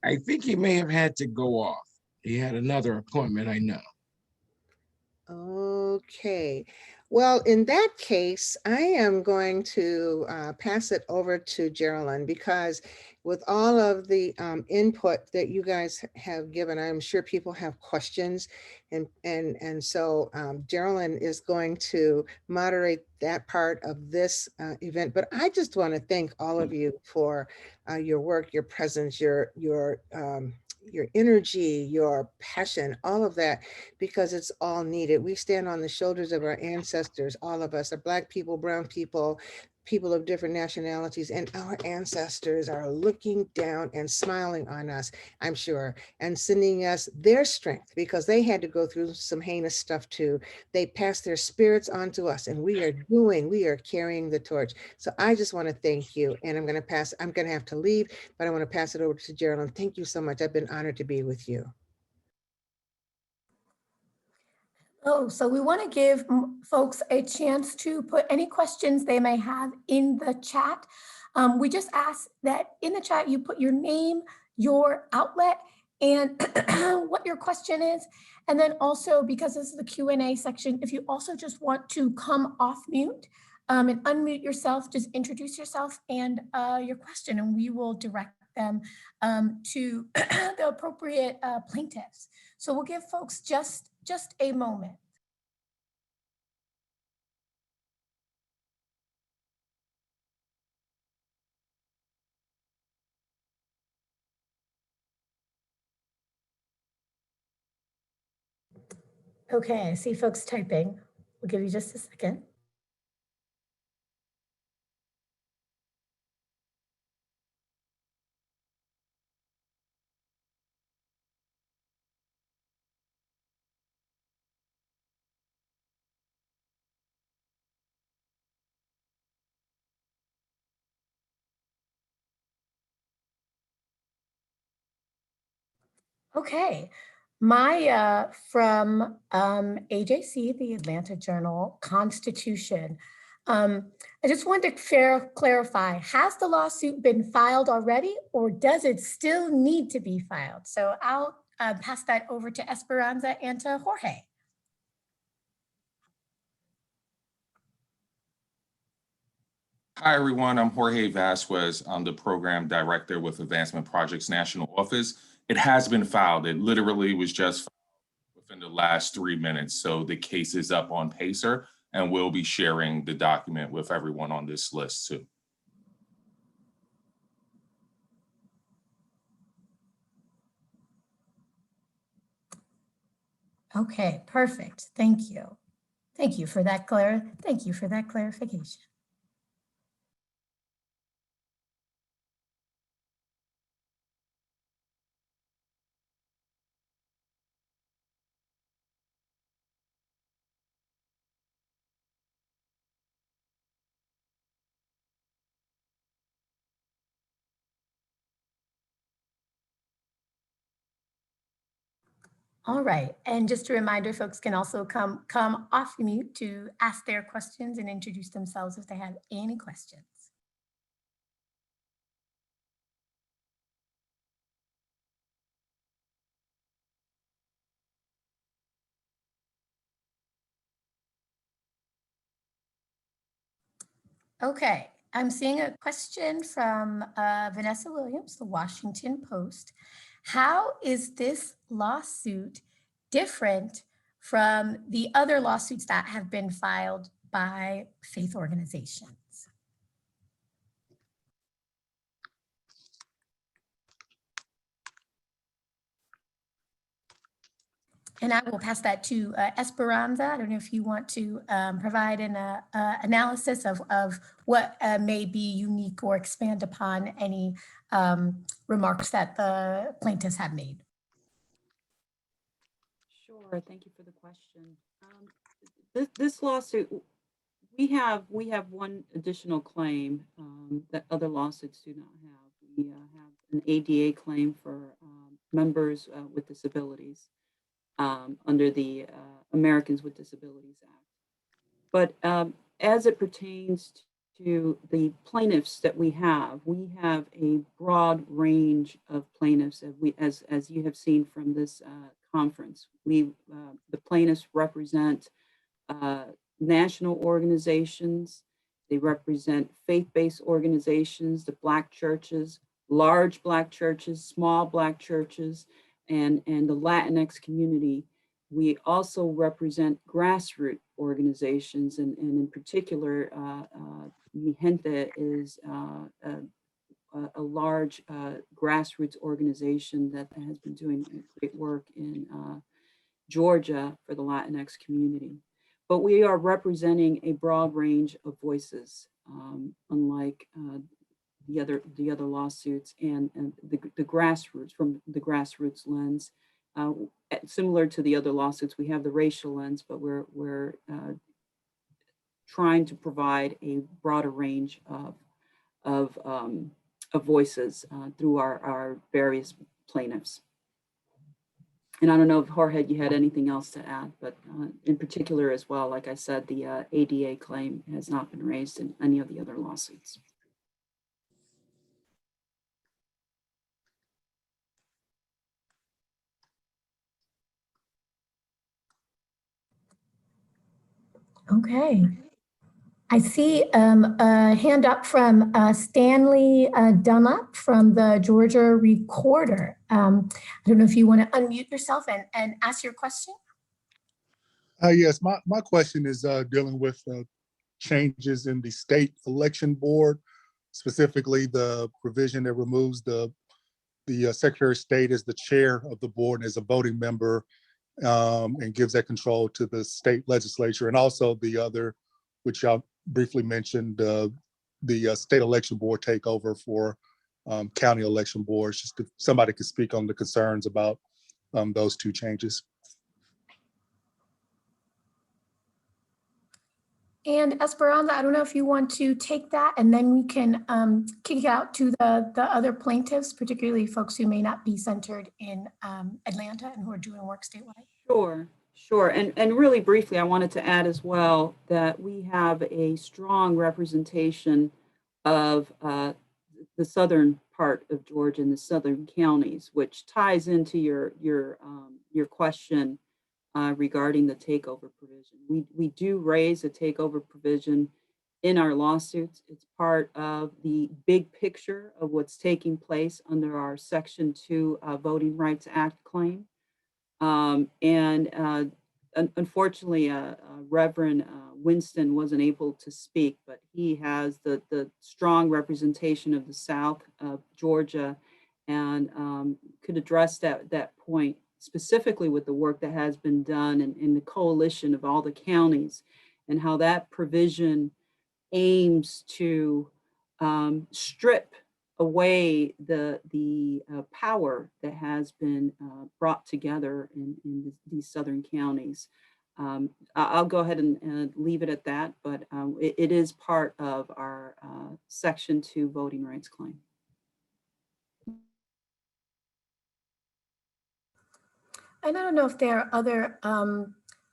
I think he may have had to go off. He had another appointment, I know. Okay. Well, in that case, I am going to pass it over to Geraldine, because with all of the input that you guys have given, I'm sure people have questions. And so Geraldine is going to moderate that part of this event. But I just want to thank all of you for your work, your presence, your energy, your passion, all of that, because it's all needed. We stand on the shoulders of our ancestors, all of us, are Black people, brown people, people of different nationalities, and our ancestors are looking down and smiling on us, I'm sure, and sending us their strength, because they had to go through some heinous stuff too. They passed their spirits on to us, and we are carrying the torch. So I just want to thank you, and I'm going to have to leave, but I want to pass it over to Geraldine. Thank you so much. I've been honored to be with you. Oh, so we want to give folks a chance to put any questions they may have in the chat. We just ask that in the chat you put your name, your outlet, and what your question is. And then also, because this is the Q&A section, if you also just want to come off mute and unmute yourself, just introduce yourself and your question, and we will direct them to the appropriate plaintiffs. So we'll give folks just a moment. Okay, I see folks typing. We'll give you just a second. Okay, my from AJC, the Atlanta Journal Constitution. I just wanted to clarify, has the lawsuit been filed already, or does it still need to be filed? So I'll pass that over to Esperanza and to Jorge. Hi, everyone. I'm Jorge Vassquez. I'm the program director with Advancement Projects National Office. It has been filed. It literally was just filed within the last 3 minutes. So the case is up on Pacer, and we'll be sharing the document with everyone on this list too. Okay, perfect. Thank you. Thank you for that clarification. All right, and just a reminder, folks can also come off mute to ask their questions and introduce themselves if they have any questions. Okay, I'm seeing a question from Vanessa Williams, the Washington Post. How is this lawsuit different from the other lawsuits that have been filed by faith organizations? And I will pass that to Esperanza. I don't know if you want to provide an analysis of what may be unique or expand upon any remarks that the plaintiffs have made. Sure, thank you for the question. This lawsuit, we have one additional claim that other lawsuits do not have. We have an ADA claim for members with disabilities under the Americans with Disabilities Act. But as it pertains to the plaintiffs that we have a broad range of plaintiffs, as you have seen from this conference. The plaintiffs represent national organizations. They represent faith-based organizations, the Black churches, large Black churches, small Black churches, and the Latinx community. We also represent grassroots organizations, and in particular, Mi Gente is a large grassroots organization that has been doing great work in Georgia for the Latinx community. But we are representing a broad range of voices, unlike the other lawsuits, and the grassroots, from the grassroots lens. Similar to the other lawsuits, we have the racial lens, but we're trying to provide a broader range of voices through our various plaintiffs. And I don't know if Jorge, you had anything else to add, but in particular as well, like I said, the ADA claim has not been raised in any of the other lawsuits. Okay. I see a hand up from Stanley Dunlap from the Georgia Recorder. I don't know if you want to unmute yourself and ask your question. Yes, my question is dealing with changes in the state election board, specifically the provision that removes the Secretary of State as the chair of the board and as a voting member, and gives that control to the state legislature, and also the other, which y'all briefly mentioned, the state election board takeover for county election boards. Just if somebody could speak on the concerns about those two changes. And Esperanza, I don't know if you want to take that, and then we can kick it out to the other plaintiffs, particularly folks who may not be centered in Atlanta and who are doing work statewide. Sure. And really briefly, I wanted to add as well that we have a strong representation of the southern part of Georgia and the southern counties, which ties into your question regarding the takeover provision. We do raise a takeover provision in our lawsuits. It's part of the big picture of what's taking place under our Section 2 Voting Rights Act claim. Unfortunately, Reverend Winston wasn't able to speak, but he has the strong representation of the South of Georgia, and could address that point specifically with the work that has been done in the coalition of all the counties, and how that provision aims to strip away the power that has been brought together in these southern counties. I'll go ahead and leave it at that, but it is part of our Section 2 voting rights claim. And I don't know if there are other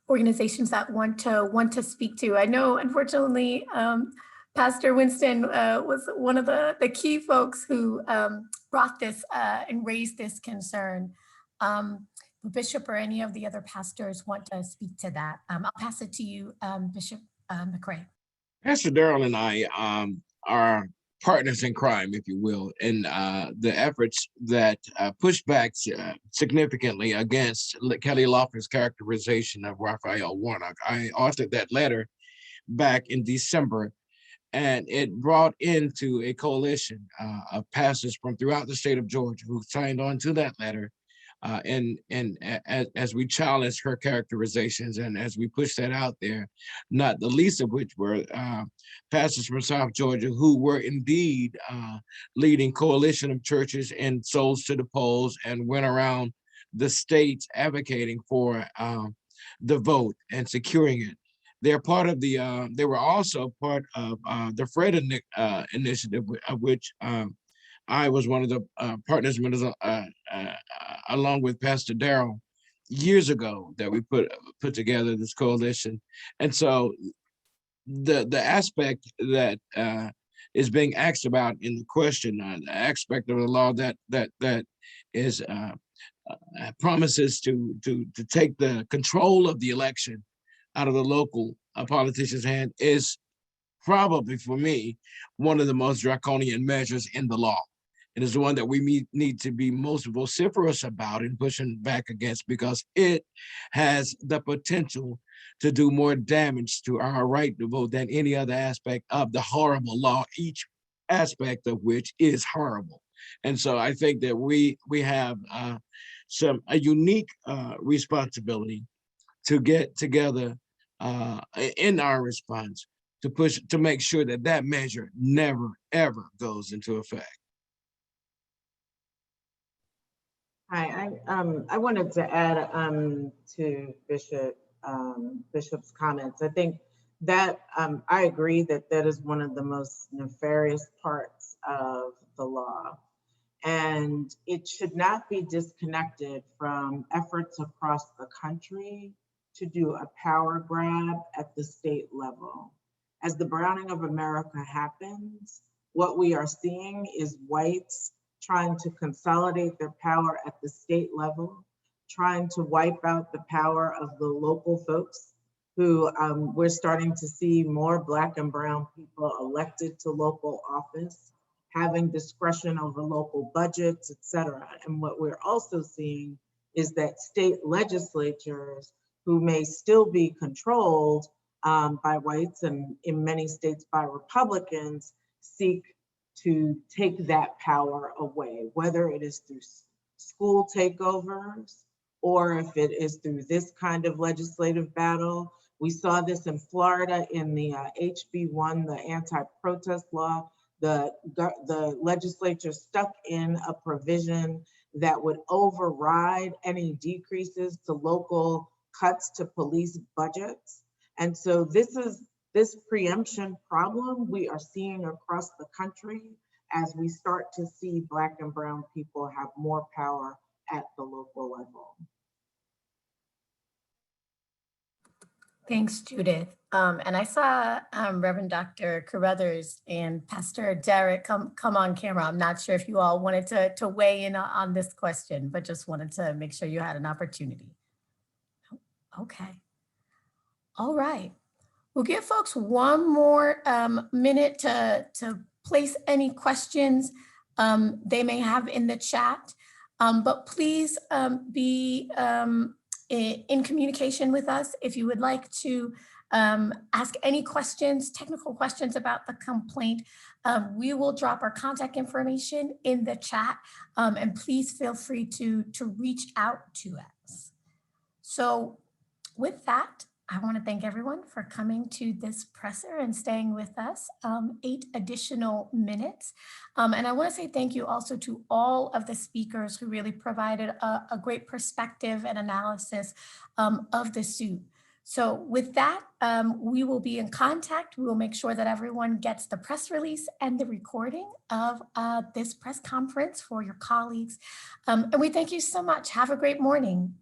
organizations that want to speak to. I know, unfortunately, Pastor Winston was one of the key folks who brought this and raised this concern. Bishop or any of the other pastors want to speak to that. I'll pass it to you, Bishop McRae. Pastor Darrell and I are partners in crime, if you will, in the efforts that push back significantly against Kelly Loeffler's characterization of Raphael Warnock. I authored that letter back in December, and it brought into a coalition of pastors from throughout the state of Georgia who signed on to that letter. As we challenged her characterizations and as we pushed that out there, not the least of which were pastors from South Georgia who were indeed leading coalition of churches and Souls to the Polls and went around the states advocating for the vote and securing it. They're part of the, they were also part of the Fred initiative, of which I was one of the partners along with Pastor Darrell years ago that we put together this coalition. And so the aspect that is being asked about in the question, the aspect of the law that is promises to take the control of the election out of the local politician's hand is probably, for me, one of the most draconian measures in the law. It is the one that we need to be most vociferous about and pushing back against, because it has the potential to do more damage to our right to vote than any other aspect of the horrible law, each aspect of which is horrible. And so I think that we have a unique responsibility to get together in our response to push to make sure that that measure never, ever goes into effect. Hi, I wanted to add to Bishop's comments. I think that I agree that that is one of the most nefarious parts of the law, and it should not be disconnected from efforts across the country to do a power grab at the state level. As the browning of America happens, what we are seeing is whites trying to consolidate their power at the state level, trying to wipe out the power of the local folks who we're starting to see more Black and brown people elected to local office, having discretion over local budgets, et cetera. And what we're also seeing is that state legislatures who may still be controlled by whites and in many states by Republicans seek to take that power away, whether it is through school takeovers or if it is through this kind of legislative battle. We saw this in Florida in the HB1, the anti-protest law. The legislature stuck in a provision that would override any decreases to local cuts to police budgets. And so this preemption problem we are seeing across the country as we start to see Black and brown people have more power at the local level. Thanks, Judith. And I saw Reverend Dr. Carruthers and Pastor Derrick come on camera. I'm not sure if you all wanted to weigh in on this question, but just wanted to make sure you had an opportunity. Okay. All right. We'll give folks one more minute to place any questions they may have in the chat, but please be in communication with us if you would like to ask any questions, technical questions about the complaint. We will drop our contact information in the chat, and please feel free to reach out to us. So with that, I want to thank everyone for coming to this presser and staying with us 8 additional minutes. And I want to say thank you also to all of the speakers who really provided a great perspective and analysis of the suit. So with that, we will be in contact. We will make sure that everyone gets the press release and the recording of this press conference for your colleagues. And we thank you so much. Have a great morning.